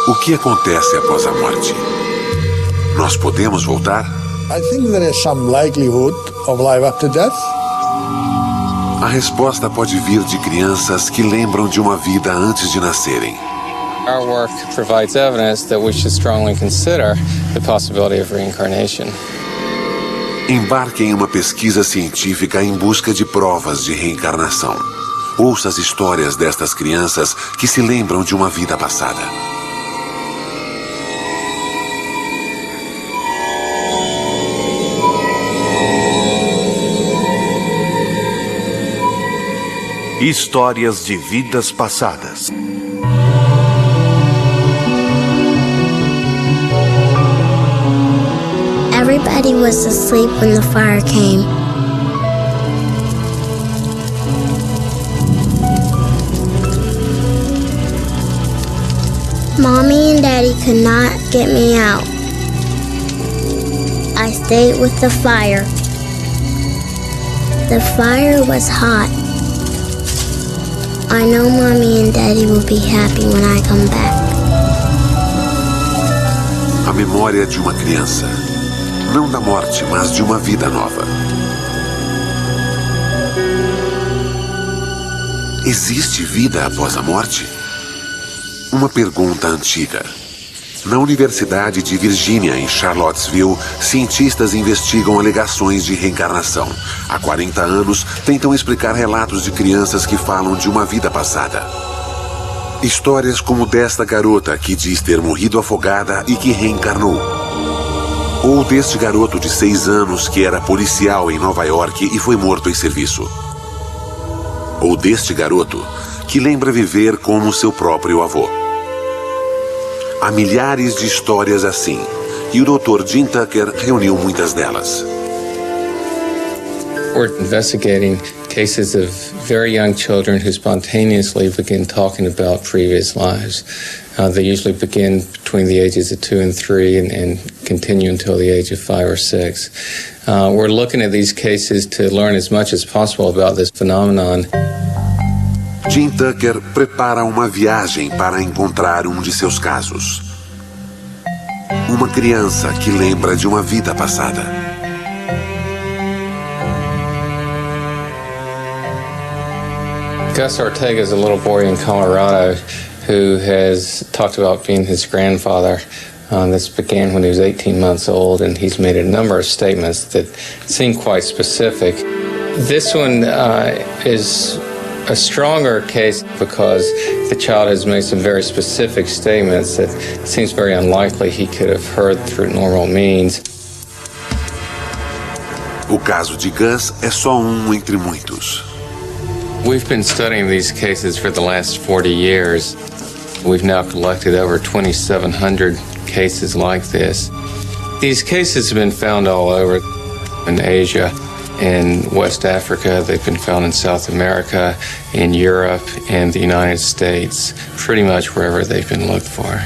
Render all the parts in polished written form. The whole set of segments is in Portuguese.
O que acontece após a morte? Nós podemos voltar? I think there is some likelihood of life after death. A resposta pode vir de crianças que lembram de uma vida antes de nascerem. Our work provides evidence that we should strongly consider the possibility of reincarnation. Embarque em uma pesquisa científica em busca de provas de reencarnação. Ouça as histórias destas crianças que se lembram de uma vida passada. Histórias de vidas passadas. Everybody was asleep when the fire came. Mommy and Daddy could not get me out. I stayed with the fire. The fire was hot. I know Mommy and Daddy will be happy when I come back. A memória de uma criança. Não da morte, mas de uma vida nova. Existe vida após a morte? Uma pergunta antiga. Na Universidade de Virgínia, em Charlottesville, cientistas investigam alegações de reencarnação. Há 40 anos, tentam explicar relatos de crianças que falam de uma vida passada. Histórias como desta garota que diz ter morrido afogada e que reencarnou. Ou deste garoto de 6 anos que era policial em Nova York e foi morto em serviço. Ou deste garoto que lembra viver como seu próprio avô. Há milhares de histórias assim, e o Dr. Jim Tucker reuniu muitas delas. We're investigating cases of very young children who spontaneously begin talking about previous lives. They usually begin between the ages of 2 and 3 and continue until the age of 5 or 6. We're looking at these cases to learn as much as possible about this phenomenon. Jim Tucker prepara uma viagem para encontrar um de seus casos. Uma criança que lembra de uma vida passada. Gus Ortega is a little boy in Colorado who has talked about being his grandfather. This began when he was 18 months old, and he's made a number of statements that seem quite specific. This one is a stronger case because the child has made some very specific statements that it seems very unlikely he could have heard through normal means. O caso de Gus é só um entre muitos. We've been studying these cases for the last 40 years. We've now collected over 2,700 cases like this. These cases have been found all over in Asia, in West Africa, they've been found in South America, in Europe, and the United States, pretty much wherever they've been looked for.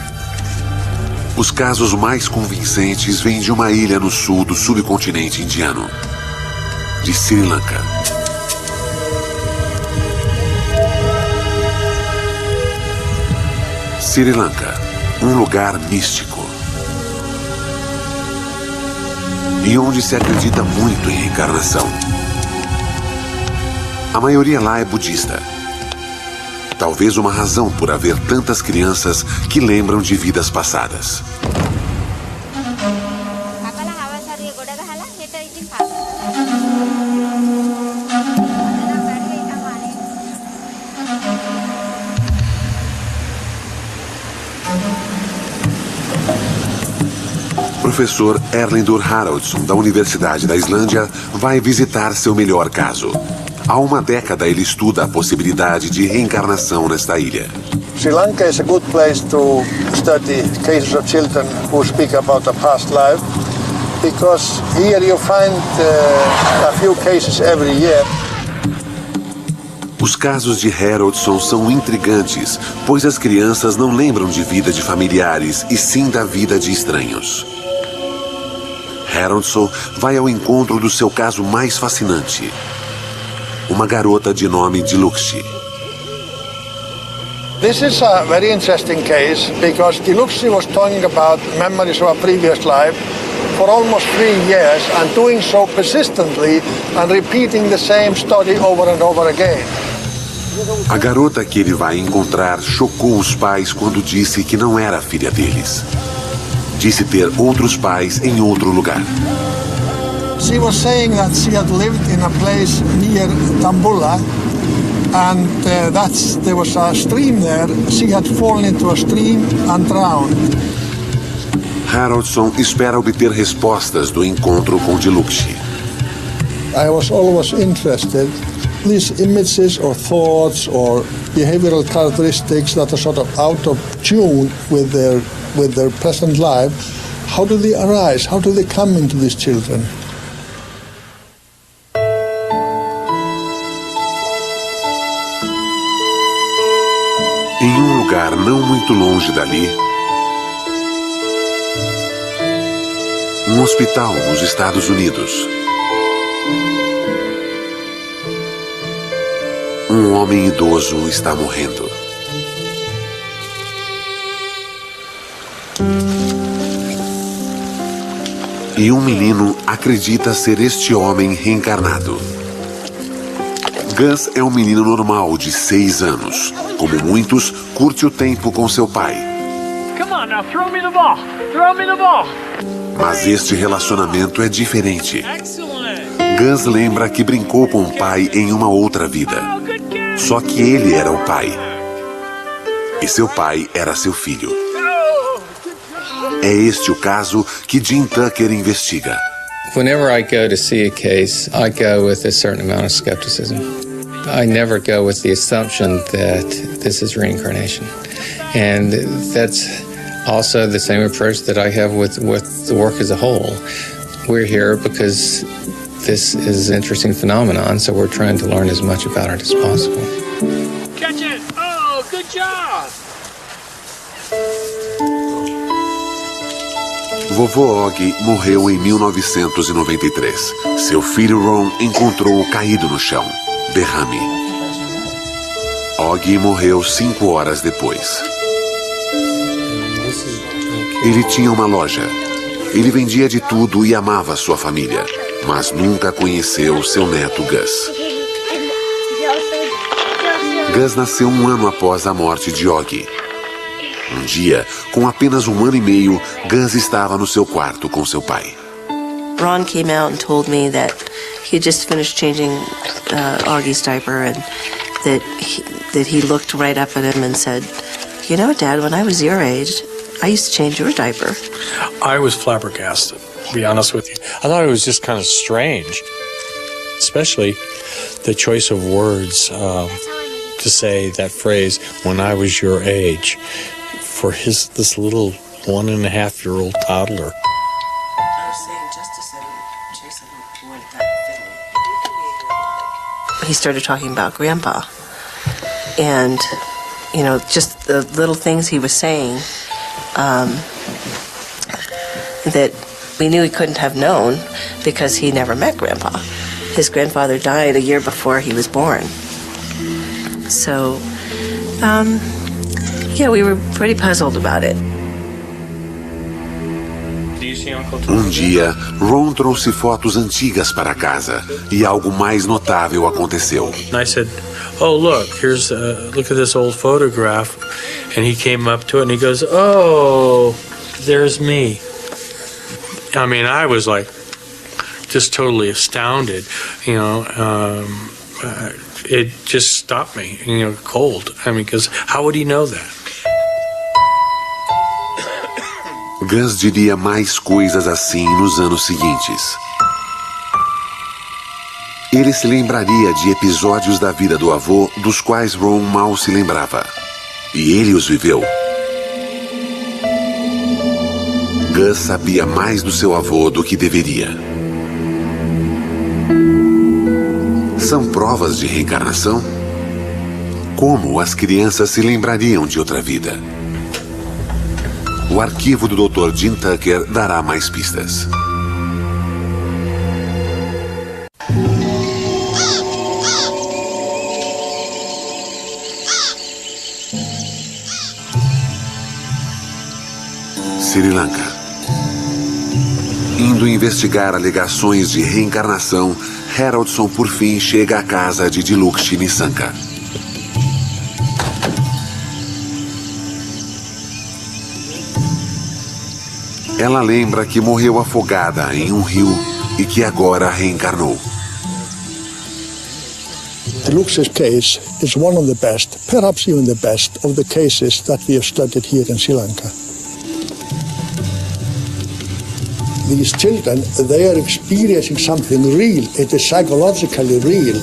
Os casos mais convincentes vêm de uma ilha no sul do subcontinente indiano, de Sri Lanka. Sri Lanka, um lugar místico. E onde se acredita muito em reencarnação. A maioria lá é budista. Talvez uma razão por haver tantas crianças que lembram de vidas passadas. Professor Erlendur Haraldsson, da Universidade da Islândia, vai visitar seu melhor caso. Há uma década ele estuda a possibilidade de reencarnação nesta ilha. Sri Lanka is a good place to study cases of children who speak about a past life, because here you find a few cases every year. Os casos de Haraldsson são intrigantes, pois as crianças não lembram de vida de familiares, e sim da vida de estranhos. Haraldsson vai ao encontro do seu caso mais fascinante. Uma garota de nome Dilukshi. This is a very interesting case because Diluxi was talking about memories of a previous life for almost 3 years and doing so persistently and repeating the same story over and over again. A garota que ele vai encontrar chocou os pais quando disse que não era filha deles. Disse ter outros pais em outro lugar. She was saying that she had lived in a place near Tambula and there was a stream there. She had fallen into a stream and drowned. Haraldson espera obter respostas do encontro com Diluxi. I was always interested these images or thoughts or behavioral characteristics that are sort of out of tune with their present life. How do they arise? How do they come into these children? Em um lugar não muito longe dali, um hospital nos Estados Unidos. Um homem idoso está morrendo. E um menino acredita ser este homem reencarnado. Gus é um menino normal de 6 anos. Como muitos, curte o tempo com seu pai. Come on now, throw me the ball. Throw me the ball. Mas este relacionamento é diferente. Excellent. Gus lembra que brincou com o pai em uma outra vida. Só que ele era o pai. E seu pai era seu filho. É este o caso que Jim Tucker investiga. Whenever I go to see a case, I go with a certain amount of skepticism. I never go with the assumption that this is reincarnation. And that's also the same approach that I have with the work as a whole. We're here because this is an interesting phenomenon, so we're trying to learn as much about it as possible. Catch it. Oh, good job. Vovô Og morreu em 1993. Seu filho Ron encontrou-o caído no chão. Derrame. Og morreu 5 horas depois. Ele tinha uma loja. Ele vendia de tudo e amava sua família, mas nunca conheceu seu neto Gus. Gus nasceu 1 ano após a morte de Og. Um dia, com apenas 1 ano e meio, Gus estava no seu quarto com seu pai. Ron came out and told me that he had just finished changing Augie's diaper and that he looked right up at him and said, "You know, Dad, when I was your age, I used to change your diaper." I was flabbergasted, to be honest with you. I thought it was just kind of strange, especially the choice of words to say that phrase, "when I was your age," for this little 1.5-year-old toddler. He started talking about Grandpa and, you know, just the little things he was saying that we knew he couldn't have known because he never met Grandpa. His grandfather died a year before he was born. So, yeah, we were pretty puzzled about it. Um dia, Ron trouxe fotos antigas para casa e algo mais notável aconteceu. And I said, "Oh, look at this old photograph." And he came up to it and he goes, "Oh, there's me." I mean, I was like just totally astounded, you know. It just stopped me, you know, cold. I mean, because how would he know that? Gus diria mais coisas assim nos anos seguintes. Ele se lembraria de episódios da vida do avô dos quais Ron mal se lembrava. E ele os viveu. Gus sabia mais do seu avô do que deveria. São provas de reencarnação? Como as crianças se lembrariam de outra vida? O arquivo do Dr. Jim Tucker dará mais pistas. Sri Lanka. Indo investigar alegações de reencarnação, Haroldson por fim chega à casa de Dilukshi Nisanka. Ela lembra que morreu afogada em um rio e que agora reencarnou. Dilukshi's case is one of the best, perhaps even the best, of the cases that we have studied here in Sri Lanka. These children, they are experiencing something real. It is psychologically real.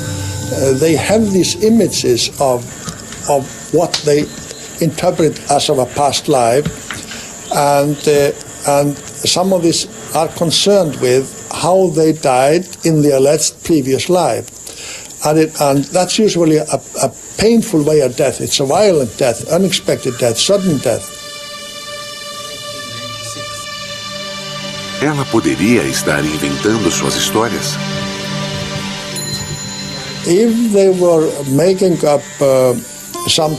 They have these images of what they interpret as of a past life, and some of these are concerned with how they died in the alleged previous life. And that's usually a painful way of death. It's a violent death, unexpected death, sudden death. Ela poderia estar inventando suas histórias? If they were making up some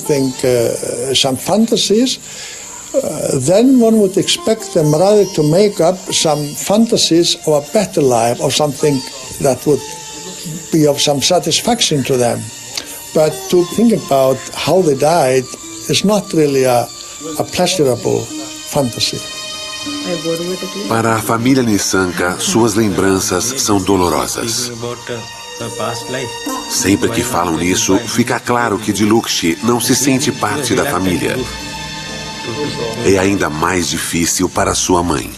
fantasies, then one would expect them rather to make up some fantasies of a better life or something that would be of some satisfaction to them. But to think about how they died is not really a pleasurable fantasy. Para a família Nisanka, suas lembranças são dolorosas. Sempre que falam nisso, fica claro que Dilukshi não se sente parte da família. É ainda mais difícil para sua mãe.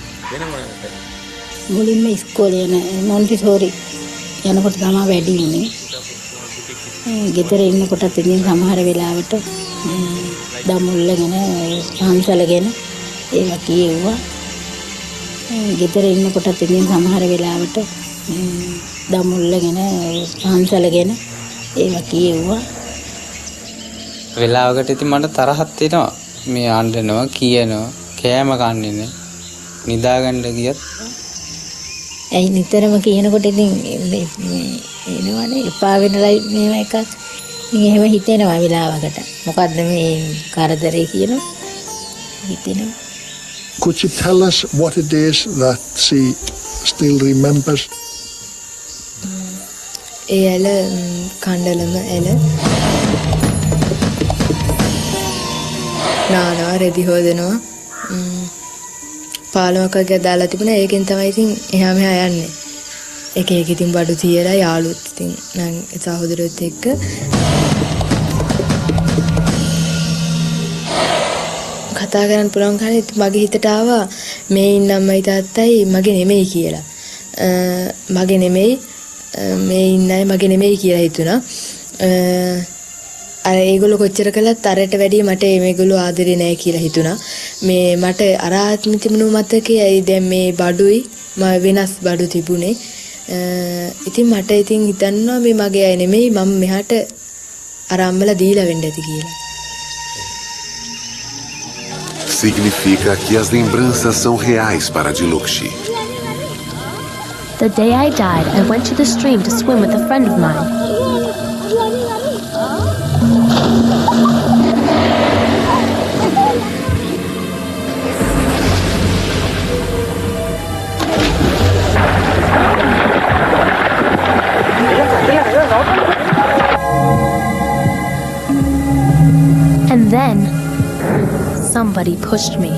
යනකොට තමයි වැඩි වෙන්නේ. ගෙදර ඉන්නකොටත් ඉතින් සමහර වෙලාවට දමුල්ලගෙන හංසලගෙන ඒවා කියෙව්වා. ගෙදර ඉන්නකොටත් ඉතින් සමහර වෙලාවට දමුල්ලගෙන හංසලගෙන ඒවා කියෙව්වා. වෙලාවකට ඉතින් මට තරහක් එනවා. මේ අඬනවා කියනවා කෑම කන්නේ නැහැ. නිදාගන්න ගියත් ඇයි නිතරම කියනකොට ඉතින් එනවනේ එපා වෙනලයි මේව එකක්. ඉතින් එහෙම හිතෙනවා වෙලාවකට. මොකද්ද මේ කරදරේ කියනවා හිතෙනවා. Could you tell us what it is that she still remembers? ඒ ඇල කණ්ඩලම ඇල නානවා රෙදි හොදනවා පාලමකගේ දාලා තිබුණා ඒකෙන් තමයි ඉතින් එහා මෙහා යන්නේ එක එක ඉතින් බඩු තියලා යාළුවොත් ඉතින් නම් සහෝදරයොත් එක්ක කතා කරන්න පුළුවන් කන්නේ මගේ හිතට ආවා මේ ඉන්න අම්මයි තාත්තයි මගේ නෙමෙයි කියලා මගේ නෙමෙයි මේ ඉන්නයි මගේ නෙමෙයි කියලා හිතුණා අර ඒගොල්ලෝ කොච්චර කළත් අරට වැඩිය මට මේගොල්ලෝ ආදරේ නැහැ කියලා හිතුණා. මේ මට අර ආත්ම තිබුණු මතකයයි දැන් මේ බඩුයි වෙනස් බඩු තිබුණේ. ඉතින් මට ඉතින් හිතන්නවා මේ මගේ අය නෙමෙයි මම මෙහාට අර අම්මලා දීලා වෙන්න ඇති කියලා. Significa que as lembranças são reais para Dilukshi. The day I died, I went to the stream to swim with a friend of mine. And then, somebody pushed me.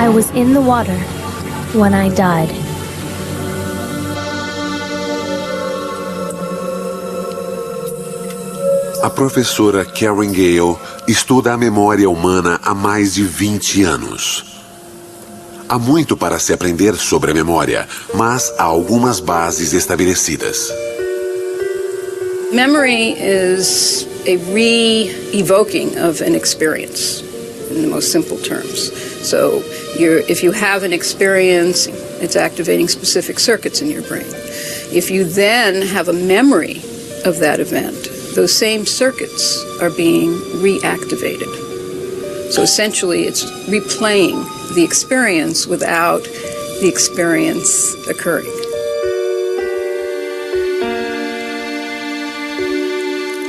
I was in the water when I died. A professora Karen Gale estuda a memória humana há mais de 20 anos. Há muito para se aprender sobre a memória, mas há algumas bases estabelecidas. Memory is a re-evoking of an experience, in the most simple terms. So if you have an experience, it's activating specific circuits in your brain. If you then have a memory of that event, those same circuits are being reactivated. So essentially, it's replaying the experience without the experience occurring.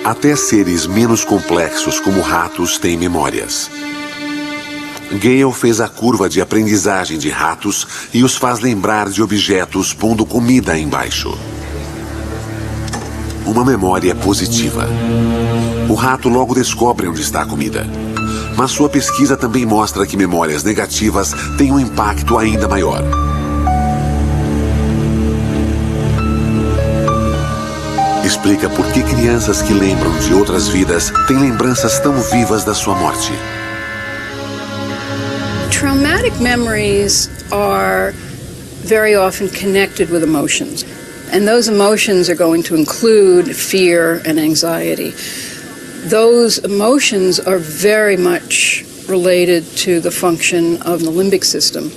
Até seres menos complexos como ratos têm memórias. Gale fez a curva de aprendizagem de ratos e os faz lembrar de objetos pondo comida embaixo. Uma memória positiva. O rato logo descobre onde está a comida. Mas sua pesquisa também mostra que memórias negativas têm um impacto ainda maior. Explica por que crianças que lembram de outras vidas têm lembranças tão vivas da sua morte. Traumatic memories are very often connected with emotions. And those emotions are going to include fear and anxiety. Those emotions are very much related to the function of the limbic system,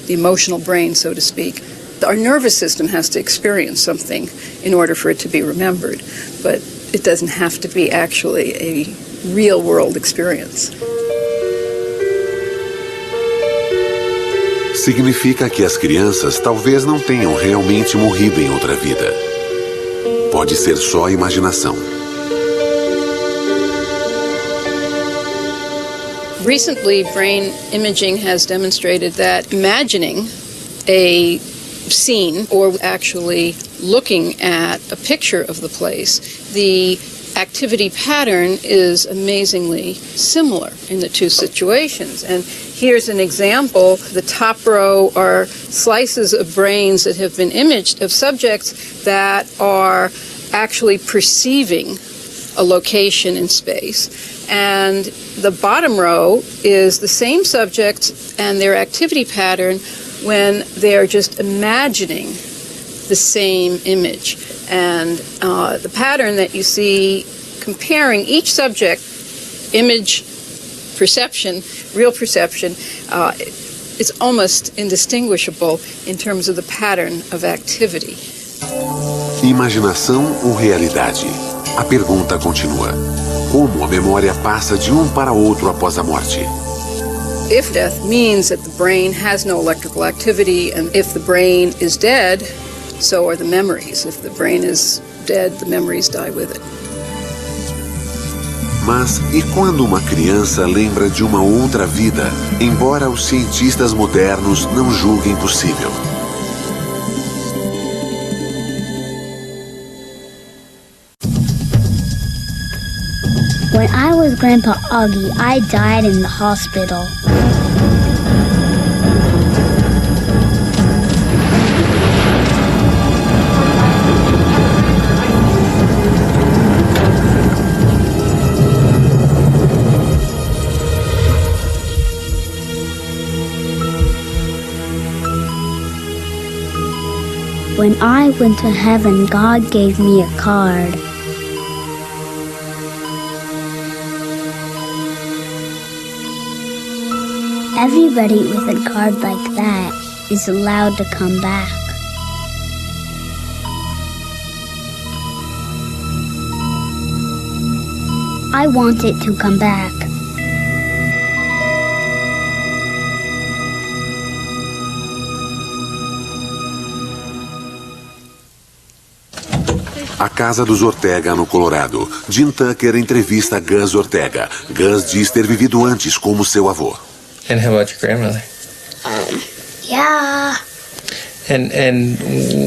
the emotional brain, so to speak. Our nervous system has to experience something in order for it to be remembered, but it doesn't have to be actually a real-world experience. Significa que as crianças talvez não tenham realmente morrido em outra vida. Pode ser só imaginação. Recently, brain imaging has demonstrated that imagining a scene or actually looking at a picture of the place, the activity pattern is amazingly similar in the two situations. And here's an example. The top row are slices of brains that have been imaged of subjects that are actually perceiving a location in space. And the bottom row is the same subjects and their activity pattern when they're just imagining the same image. And the pattern that you see comparing each subject, image, perception, real perception, is almost indistinguishable in terms of the pattern of activity. Imaginação ou realidade? A pergunta continua. Como a memória passa de um para outro após a morte? If death means that the brain has no electrical activity, and if the brain is dead, so are the memories. If the brain is dead, the memories die with it. Mas e quando uma criança lembra de uma outra vida, embora os cientistas modernos não julguem possível? When I was Grandpa Augie, I died in the hospital. When I went to heaven, God gave me a card. Everybody with a card like that is allowed to come back. I want it to come back. A casa dos Ortega, no Colorado. Jim Tucker entrevista Gus Ortega. Gus diz ter vivido antes como seu avô. And how about your grandmother? Yeah. And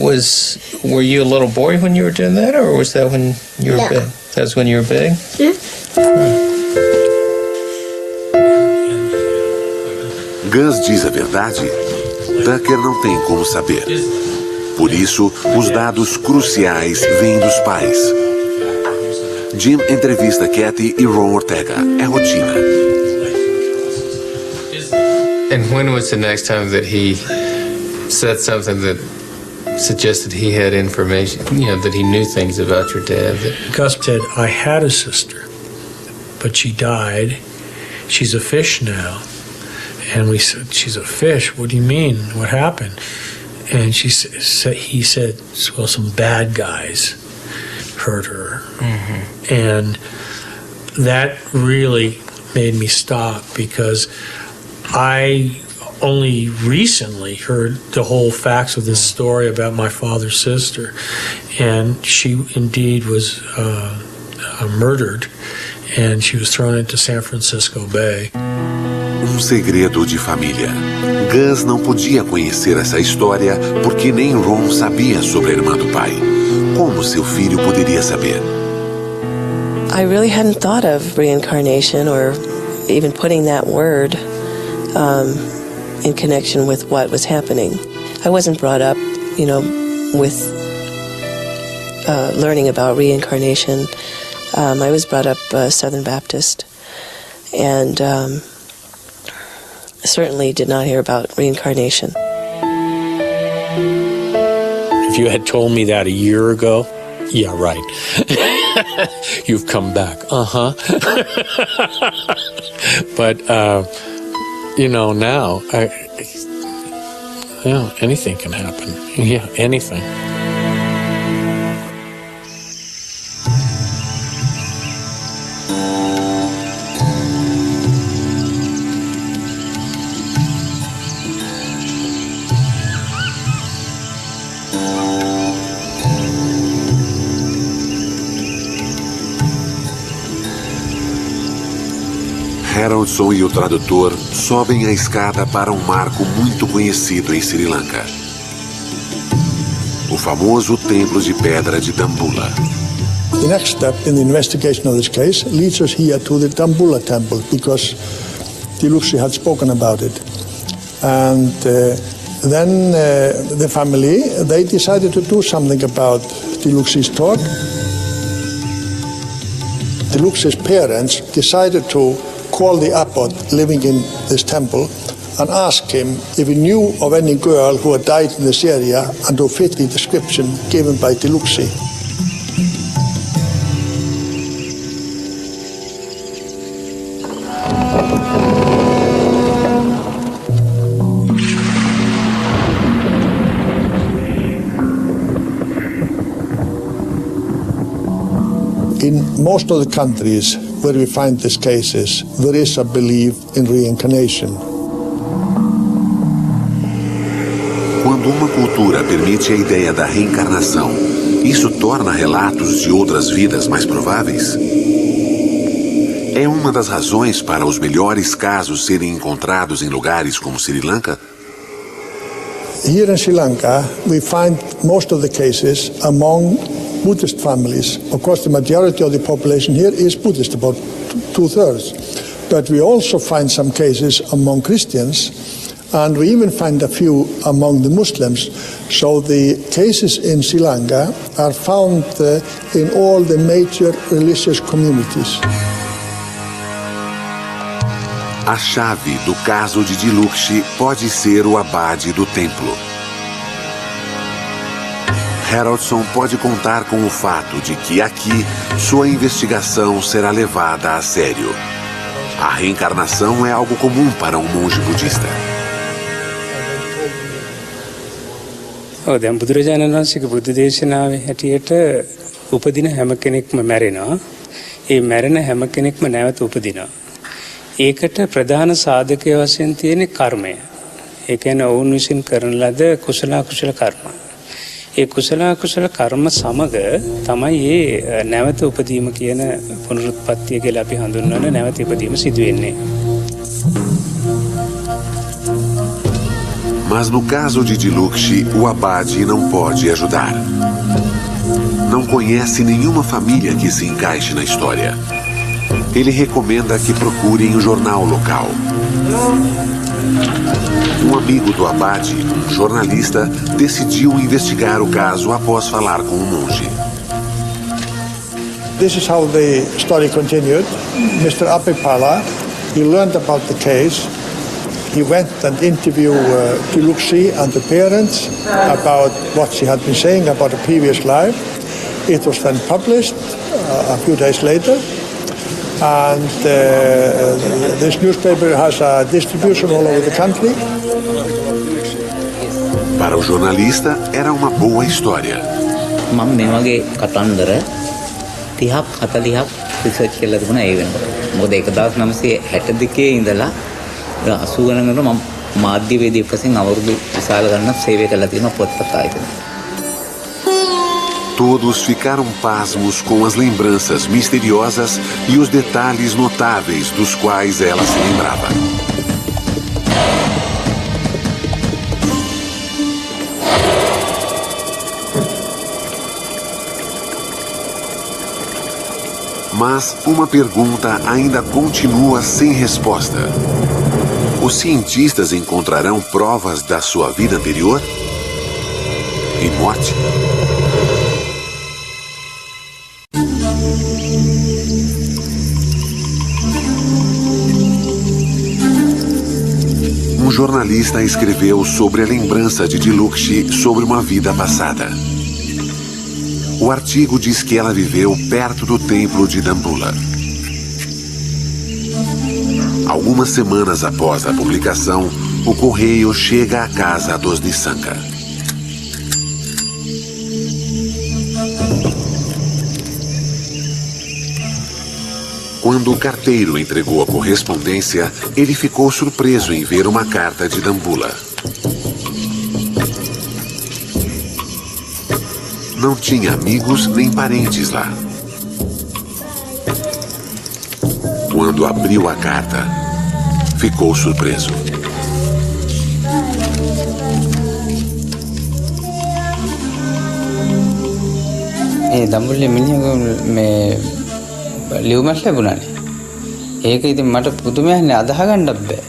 were you a little boy when you were doing that, or was that when you were big? That was when you were big? Gus diz a verdade? Tucker não tem como saber. Por isso, os dados cruciais vêm dos pais. Jim entrevista Kathy e Ron Ortega. É rotina. And when was the next time that he said something that suggested he had information, that he knew things about your dad? Gus said, I had a sister, but she died. She's a fish now. And we said, she's a fish? What do you mean? What happened? And he said, well, some bad guys hurt her. Mm-hmm. And that really made me stop, because I only recently heard the whole facts of this story about my father's sister, and she indeed was murdered, and she was thrown into San Francisco Bay. Segredo de família. Gus não podia conhecer essa história porque nem Ron sabia sobre a irmã do pai. Como seu filho poderia saber? I really hadn't thought of reincarnation or even putting that word in connection with what was happening. I wasn't brought up, with learning about reincarnation. I was brought up Southern Baptist, and certainly did not hear about reincarnation. If you had told me that a year ago, yeah, right. You've come back. But, now, anything can happen. Yeah, anything. Haroldson e o tradutor sobem a escada para um marco muito conhecido em Sri Lanka. O famoso Templo de Pedra de Dambulla. The next step in the investigation of this case leads us here to the Dambulla temple, because Diluxi had spoken about it. And then the family, they decided to do something about Diluxi's talk. Diluxi's parents decided to call the abbot living in this temple and ask him if he knew of any girl who had died in this area and who fit the description given by Diluxi. In most of the countries where we find these cases, there is a belief in reincarnation. Quando uma cultura permite a ideia da reencarnação, isso torna relatos de outras vidas mais prováveis? É uma das razões para os melhores casos serem encontrados em lugares como Sri Lanka? Here in Sri Lanka, we find most of the cases among Buddhist families. Of course, the majority of the population here is Buddhist, about 2/3. But we also find some cases among Christians, and we even find a few among the Muslims. So the cases in Sri Lanka are found in all the major religious communities. A chave do caso de Diluxi pode ser o abade do templo. Haroldson pode contar com o fato de que aqui sua investigação será levada a sério. A reencarnação é algo comum para um monge budista. දැන් බුදුරජාණන් වහන්සේගේ බුද්ධ දේශනාවේ හැටියට උපදින හැම කෙනෙක්ම මැරෙනවා. ඒ මැරෙන හැම කෙනෙක්ම නැවත උපදිනවා. ඒකට ප්‍රධාන සාධකය වශයෙන් තියෙන්නේ කර්මය. ඒ කියන්නේ ඔවුන් විසින් කරන ලද කුසල අකුසල කර්ම. ඒ කුසල අකුසල කර්ම සමග තමයි මේ නැවත උපදීම කියන පුනරුත්පත්තිය කියලා අපි හඳුන්වන නැවත ඉපදීම සිදු වෙන්නේ. Mas no caso de Diluxi, o abade não pode ajudar. Não conhece nenhuma família que se encaixe na história. Ele recomenda que procurem o jornal local. Um amigo do abade, um jornalista, decidiu investigar o caso após falar com o monge. This is how the story continued. Mr. Apipala, he learned about the case. He went and interviewed Diluxi and the parents about what she had been saying about a previous life. It was then published a few days later. And this newspaper has a distribution all over the country. Para o jornalista, era uma boa história. මම මේ වගේ කතන්දර 30ක් 40ක් රිසර්ච් කරලා තිබුණා ඒ වෙනකොට. මොකද 1962 ඉඳලා 80 ගණන් වල මම මාධ්‍යවේදියෙක් වශයෙන් අවුරුදු විශාල ගණනක් සේවය කළා තියෙනවා පොත්පත් ආයතනයේ. Todos ficaram pasmos com as lembranças misteriosas e os detalhes notáveis dos quais ela se lembrava. Mas uma pergunta ainda continua sem resposta. Os cientistas encontrarão provas da sua vida anterior e morte? Um jornalista escreveu sobre a lembrança de Dilukshi sobre uma vida passada. O artigo diz que ela viveu perto do templo de Dambulla. Algumas semanas após a publicação, o correio chega à casa dos Nissanka. Quando o carteiro entregou a correspondência, ele ficou surpreso em ver uma carta de Dambulla. Não tinha amigos nem parentes lá. Quando abriu a carta, ficou surpreso. දම්බුල්ලේ මිනිහක මේ ලියුමක් ලැබුණානේ. ඒක ඉතින් මට පුදුමයක්නේ අදහ ගන්නත් බෑ.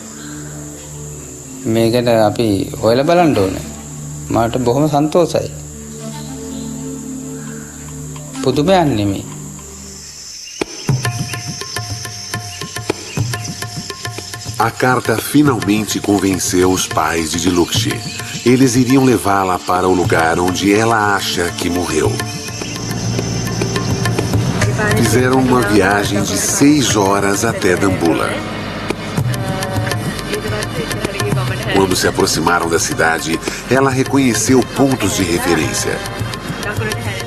මේකට අපි හොයලා බලන්න ඕනේ. මට බොහොම සන්තෝෂයි. පුදුමයක් නෙමෙයි. A carta finalmente convenceu os pais de Dilukshi. Eles iriam levá-la para o lugar onde ela acha que morreu. Fizeram uma viagem de 6 horas até Dambulla. Quando se aproximaram da cidade, ela reconheceu pontos de referência.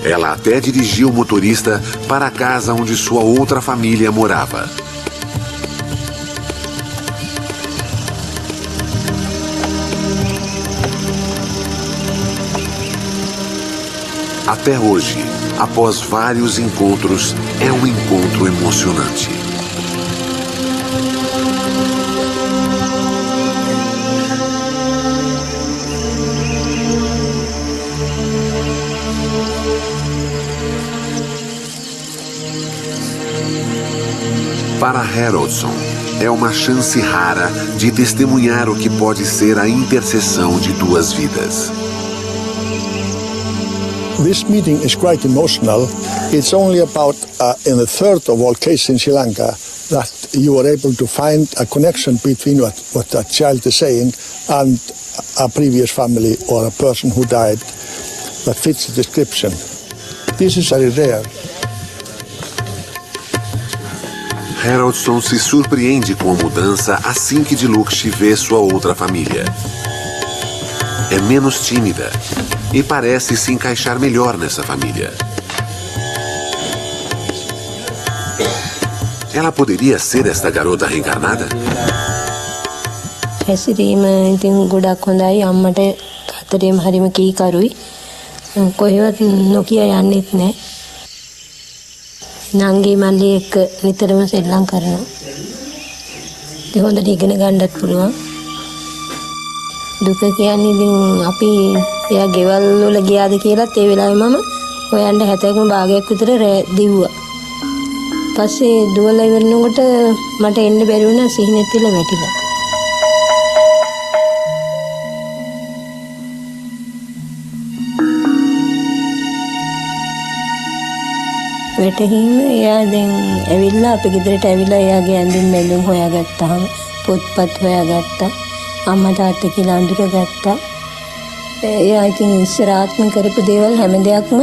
Ela até dirigiu o motorista para a casa onde sua outra família morava. Até hoje, após vários encontros, é um encontro emocionante. Para Haroldson, é uma chance rara de testemunhar o que pode ser a interseção de duas vidas. This meeting is quite emotional. It's only about in a third of all cases in Sri Lanka that you are able to find a connection between what that child is saying and a previous family or a person who died that fits the description. This is very rare. Haroldson se surpreende com a mudança assim que Dilukshi vê sua outra família. É menos tímida e parece se encaixar melhor nessa família. Ela poderia ser esta garota reencarnada? හැසිරීම ඉතින් ගොඩක් හොඳයි අම්මට අතරේම හරිම කීකරුයි කොහෙවත් නොකිය යන්නෙත් නැහැ නංගි මල්ලි එක්ක නිතරම සෙල්ලම් කරනවා ඉතින් හොඳට ඉගෙන ගන්නත් පුළුවන් දුක කියන්නේ ඉතින් අපි එයා ගෙවල් වල ගියාද කියලාත් ඒ වෙලාවේ මම හොයන්න 70ක භාගයක් විතර දිව්වා පස්සේ දුවලා ඉවරනකොට මට එන්න බැරි වුණා සිහිනෙත් තියලා වැටිලා වැටහීම එයා දැන් ඇවිල්ලා අපි ගෙදරට ඇවිල්ලා එයාගේ ඇඳුම් මැඳුම් හොයාගත්තාම පොත්පත් හොයාගත්තා අම්මා තාත්තා කියලා අඳුරගත්තා එයා ඉතින් ඉස්සර ආත්ම කරපු දේවල් හැම දෙයක්ම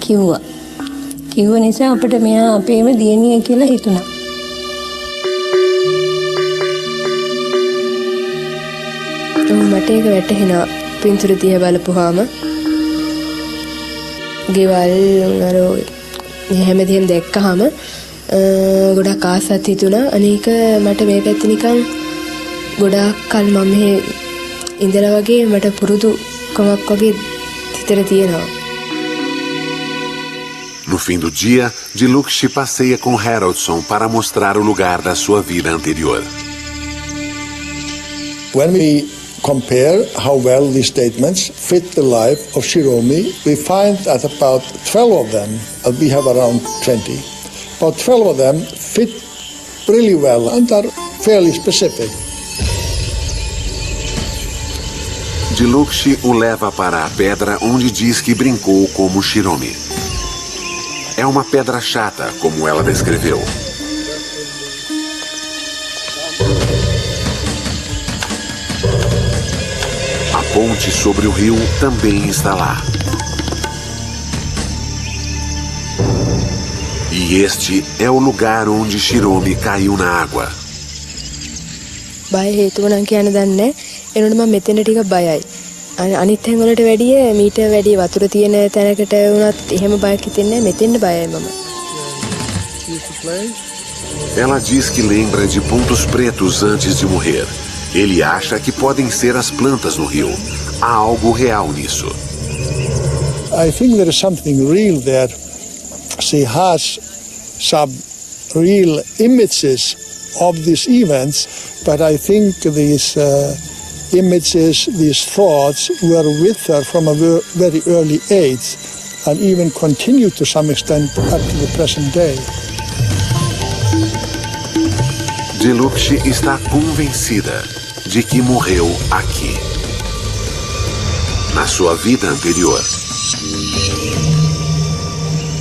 කිව්ව නිසා අපිට මෙයා අපේම දියණිය කියලා හිතුණා මට ඒක වැටහෙනවා පින්තූර දිහා බලපුවාම ගෙවල් අර හැමදේම දැක්කහම ගොඩක් ආසත් හිතුණා. අනේක මට මේ පැත්ත නිකන් ගොඩාක් කල් මම මෙහෙ ඉඳලා වගේ මට පුරුදුකමක් වගේ හිතට තියෙනවා. No fim do dia, Dilukshy passeia com Haroldson para mostrar o lugar da sua vida anterior. When we compare how well these statements fit the life of Shiromi, we find that about 12 of them, we have around 20, about 12 of them fit really well and are fairly specific. Dilukshy o leva para a pedra onde diz que brincou como Shiromi. É uma pedra chata, como ela descreveu. A ponte sobre o rio também está lá. E este é o lugar onde Shiromi caiu na água. බය හේතුව නම් කියන්න දන්නේ. එනකොට මම මෙතන ටික බයයි. අනිත් තැන් වලට වැඩිය මීට වැඩි වතුර තියෙන තැනකට වුණත් එහෙම බයක් හිතෙන්නේ නැහැ. මෙතෙන්ද බයයි මම. Ela diz que lembra de pontos pretos antes de morrer. Ele acha que podem ser as plantas no rio. Há algo real nisso. I think there is something real there. She has some real images of these events, but I think these images, these thoughts were with her from a very early age and even continue to some extent up to the present day. Dilukshy está convencida de que morreu aqui, na sua vida anterior.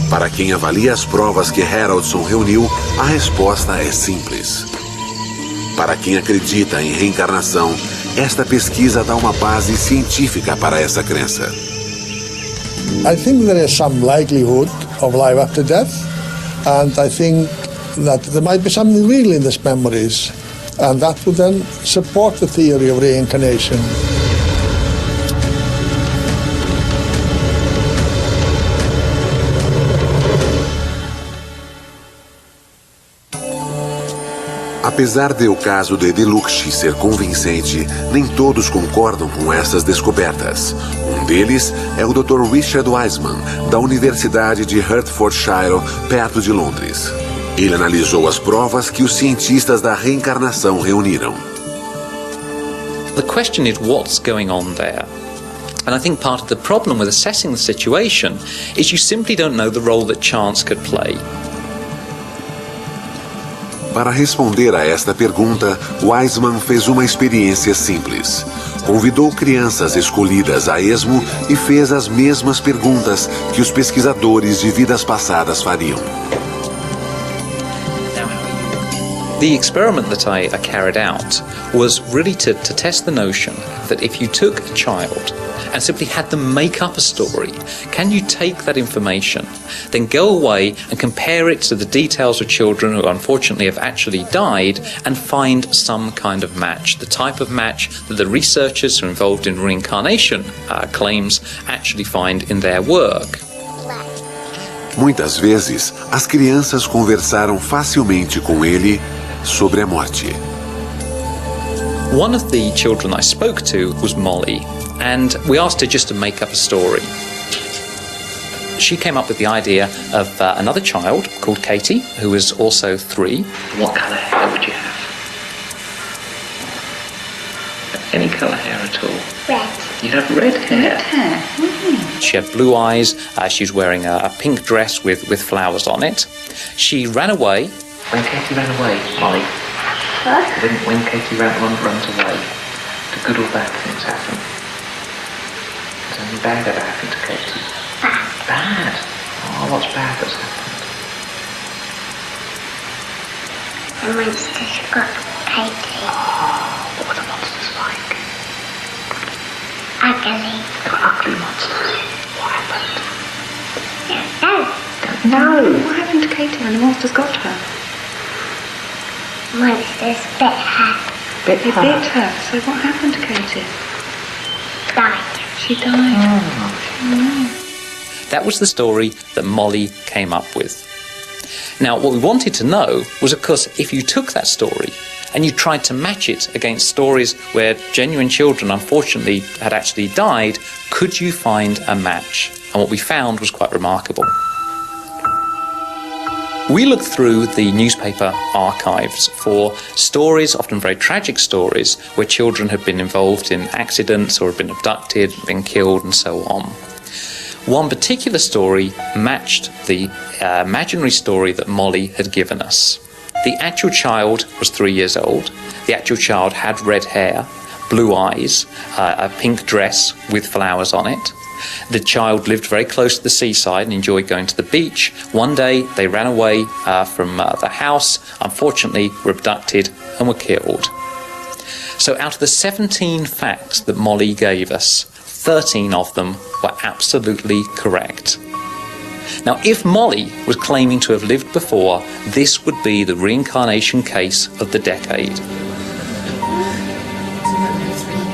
Para quem avalia as provas que Haroldson reuniu, a resposta é simples. Para quem acredita em reencarnação, esta pesquisa dá uma base científica para essa crença. I think there is some likelihood of life after death, and I think that there might be something real in these memories, and that would then support the theory of reincarnation. Apesar de o caso de Dilukshy ser convincente, nem todos concordam com essas descobertas. Um deles é o Dr. Richard Wiseman, da Universidade de Hertfordshire, perto de Londres. Ele analisou as provas que os cientistas da reencarnação reuniram. The question is what's going on there? And I think part of the problem with assessing the situation is you simply don't know the role that chance could play. Para responder a esta pergunta, Wiseman fez uma experiência simples. Convidou crianças escolhidas a esmo e fez as mesmas perguntas que os pesquisadores de vidas passadas fariam. The experiment that I carried out was really to test the notion that if you took a child and simply had them make up a story, can you take that information, then go away and compare it to the details of children who unfortunately have actually died and find some kind of match, the type of match that the researchers who are involved in reincarnation claims actually find in their work. Muitas vezes, as crianças conversaram facilmente com ele sobre a morte. One of the children I spoke to was Molly, and we asked her just to make up a story. She came up with the idea of another child called Katie, who was also 3. What colour hair would you have? Any colour hair at all? Red. You'd have red hair? Red hair. Mm. She had blue eyes. She was wearing a pink dress with flowers on it. She ran away. When Katie ran away, Molly? What? When Katie runs away, do good or bad things happen? Has anything bad ever happened to Katie? Bad. Bad? Oh, what's bad that's happened? The monsters got Katie. Oh, what were the monsters like? Ugly. They were ugly monsters. What happened? No. What happened to Katie when the monsters got her? Monsters bit her. They bit her. So what happened to Katie? Died. She died. That was the story that Molly came up with. Now, what we wanted to know was, of course, if you took that story and you tried to match it against stories where genuine children, unfortunately, had actually died, could you find a match? And what we found was quite remarkable. We looked through the newspaper archives for stories, often very tragic stories, where children had been involved in accidents or had been abducted, been killed, and so on. One particular story matched the imaginary story that Molly had given us. The actual child was 3 years old. The actual child had red hair, blue eyes, a pink dress with flowers on it. The child lived very close to the seaside and enjoyed going to the beach. One day they ran away from the house, unfortunately were abducted and were killed. So out of the 17 facts that Molly gave us, 13 of them were absolutely correct. Now, if Molly was claiming to have lived before, this would be the reincarnation case of the decade.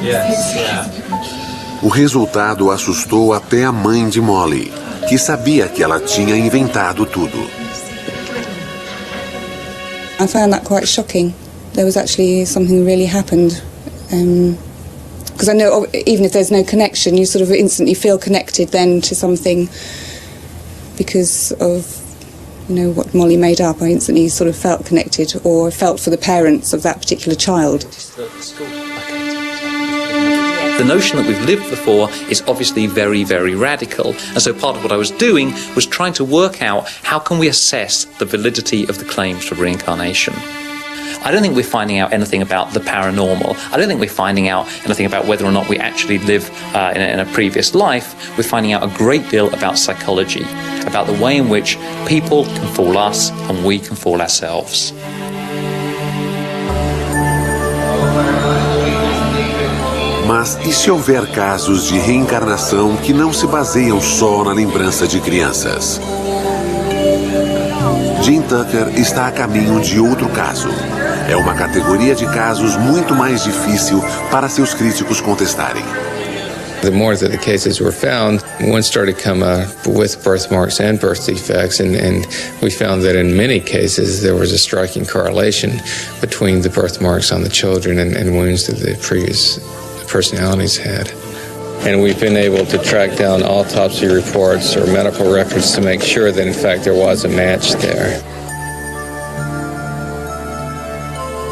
Yes, yeah. O resultado assustou até a mãe de Molly, que sabia que ela tinha inventado tudo. I found that quite shocking. There was actually something really happened. Because I know even if there's no connection, you sort of instantly feel connected then to something because of, you know, what Molly made up. I instantly sort of felt connected, or felt for the parents of that particular child. The notion that we've lived before is obviously very, very radical. And so part of what I was doing was trying to work out how can we assess the validity of the claims for reincarnation. I don't think we're finding out anything about the paranormal. I don't think we're finding out anything about whether or not we actually live in a previous life. We're finding out a great deal about psychology, about the way in which people can fool us and we can fool ourselves. Mas e se houver casos de reencarnação que não se baseiam só na lembrança de crianças? Jim Tucker está a caminho de outro caso. É uma categoria de casos muito mais difícil para seus críticos contestarem. The more that the cases were found, one started to come with birthmarks and birth defects, and we found that in many cases there was a striking correlation between the birthmarks on the children and wounds that the previous personalities had. And we've been able to track down autopsy reports or medical records to make sure that in fact there was a match there.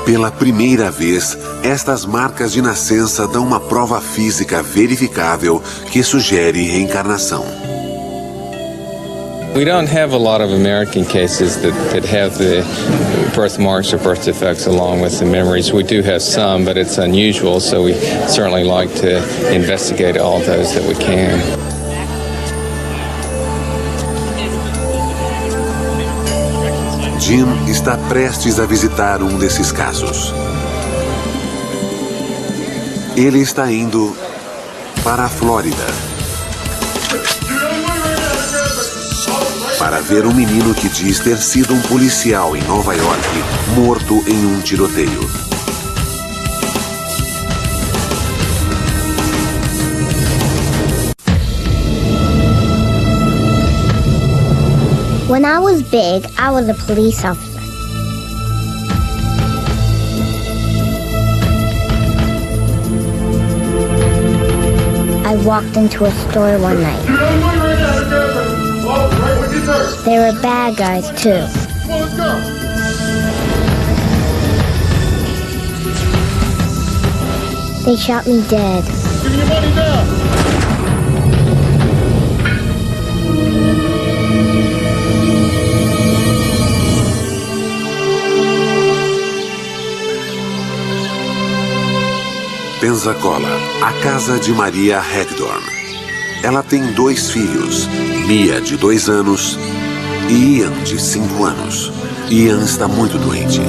Pela primeira vez, estas marcas de nascença dão uma prova física verificável que sugere reencarnação. We don't have a lot of American cases that have the birthmarks or birth defects along with the memories. We do have some, but it's unusual, so we certainly like to investigate all those that we can. Jim está prestes a visitar desses casos. Ele está indo para a Flórida para ver um menino que diz ter sido policial em Nova York morto em tiroteio. When I was big, I was a police officer. I walked into a store one night. There were bad guys, too. They shot me dead. Give me your money now. Pensacola, a casa de Maria Hagdorn. Ela tem 2 filhos, Mia, de 2 anos, e Ian, de 5 anos. Ian está muito doente.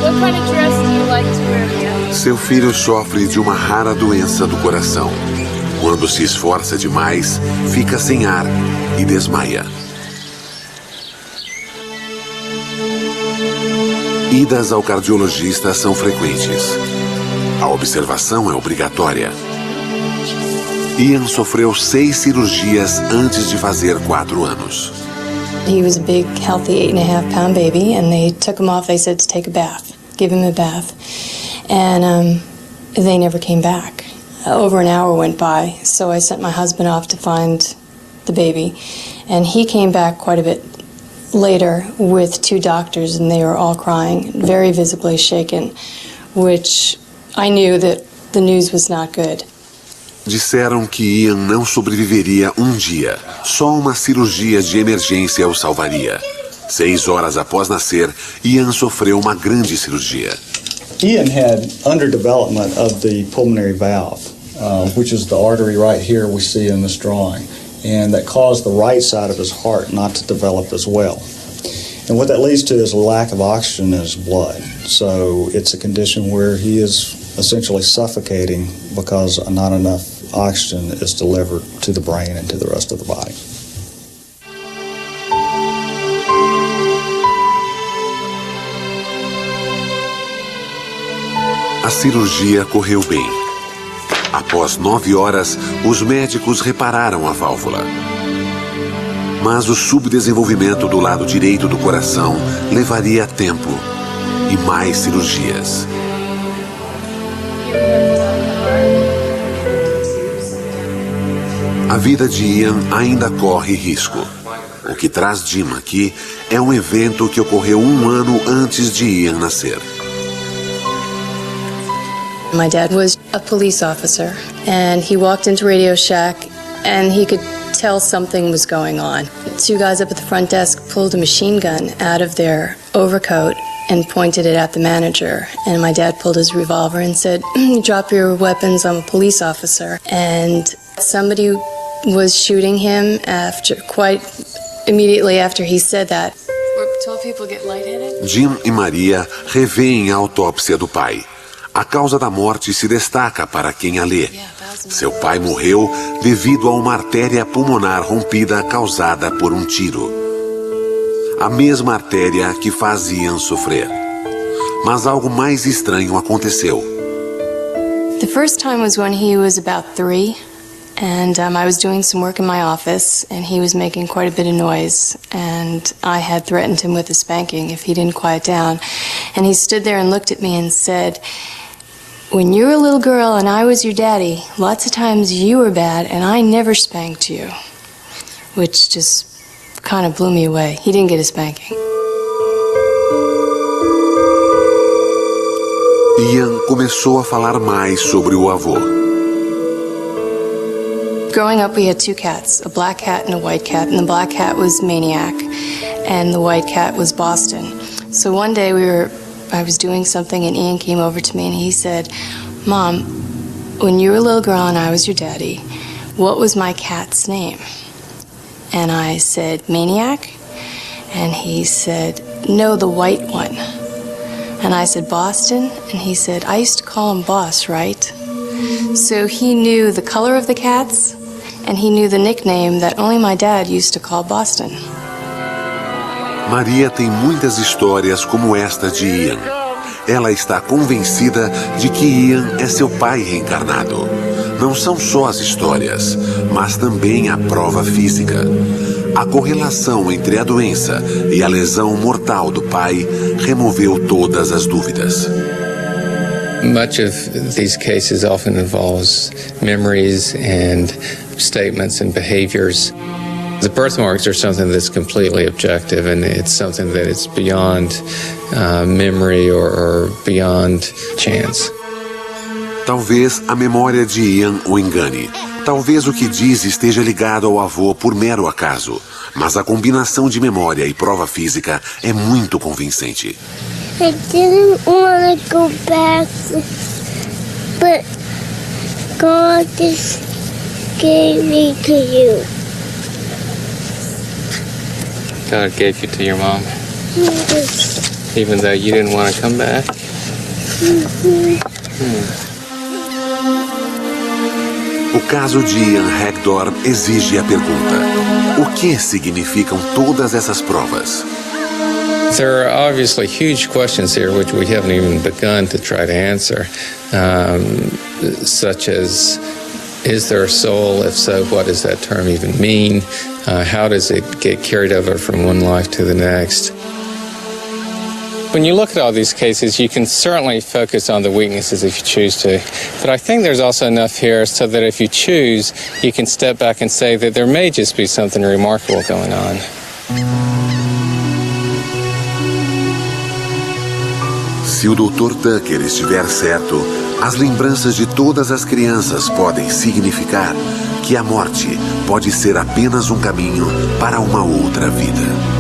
What kind of dress do you like to wear, Mia? Seu filho sofre de uma rara doença do coração. Quando se esforça demais, fica sem ar e desmaia. Idas ao cardiologista são frequentes. A observação é obrigatória. Ian sofreu 6 cirurgias antes de fazer 4 anos. He was a big, healthy 8.5-pound baby, and they took him off. They said to take a bath, give him a bath. And they never came back. Over an hour went by, so I sent my husband off to find the baby. And he came back quite a bit later with 2 doctors, and they were all crying, very visibly shaken, which I knew that the news was not good. Disseram que Ian não sobreviveria um dia. Só uma cirurgia de emergência o salvaria. 6 horas após nascer, Ian sofreu uma grande cirurgia. Ian had underdevelopment of the pulmonary valve, which is the artery right here we see in this drawing, and that caused the right side of his heart not to develop as well. And what that leads to is a lack of oxygen in his blood. So it's a condition where he is essentially suffocating because not enough oxygen is delivered to the brain and to the rest of the body. A cirurgia correu bem. Após 9 horas, os médicos repararam a válvula. Mas o subdesenvolvimento do lado direito do coração levaria tempo e mais cirurgias. A vida de Ian ainda corre risco. O que traz Jim aqui é um evento que ocorreu 1 ano antes de Ian nascer. My dad was a police officer, and he walked into Radio Shack, and he could tell something was going on. 2 guys up at the front desk pulled a machine gun out of their overcoat and pointed it at the manager. And my dad pulled his revolver and said, "Drop your weapons, I'm a police officer." And somebody was shooting him quite immediately after he said that. Were 12 people get lightheaded? Jim e Maria revêem a autópsia do pai. A causa da morte se destaca para quem a lê. Seu pai morreu devido a uma artéria pulmonar rompida causada por um tiro. A mesma artéria que faz Ian sofrer. Mas algo mais estranho aconteceu. The first time was when he was about 3, and I was doing some work in my office, and he was making quite a bit of noise, and I had threatened him with a spanking if he didn't quiet down. And he stood there and looked at me and said, "When you were a little girl and I was your daddy, lots of times you were bad and I never spanked you." Which just kind of blew me away. He didn't get a spanking. Ian começou a falar mais sobre o avô. Growing up, we had 2 cats, a black cat and a white cat, and the black cat was Maniac, and the white cat was Boston. So one day I was doing something, and Ian came over to me and he said, "Mom, when you were a little girl and I was your daddy, what was my cat's name?" And I said, "Maniac?" And he said, "No, the white one." And I said, "Boston?" And he said, "I used to call him Boss, right?" So he knew the color of the cats, and he knew the nickname that only my dad used to call Boston. Maria tem muitas histórias como esta de Ian. Ela está convencida de que Ian é seu pai reencarnado. Não são só as histórias, mas também a prova física. A correlação entre a doença e a lesão mortal do pai removeu todas as dúvidas. Much of these cases often involves memories and statements and behaviors. The birthmarks are something that's completely objective, and it's something that is beyond memory or beyond chance. Talvez a memória de Ian o engane. Talvez o que diz esteja ligado ao avô por mero acaso. Mas a combinação de memória e prova física é muito convincente. I didn't want to go back, but God just gave me to you. God gave you to your mom, even though you didn't want to come back? O caso de Ian Hagdorn exige a pergunta: o que significam todas essas provas? There are obviously huge questions here which we haven't even begun to try to answer, such as Is there a soul? If so, what does that term even mean? How does it get carried over from one life to the next? When you look at all these cases, you can certainly focus on the weaknesses if you choose to. But I think there's also enough here so that if you choose, you can step back and say that there may just be something remarkable going on. Se o Dr. Tucker estiver certo, as lembranças de todas as crianças podem significar que a morte pode ser apenas um caminho para uma outra vida.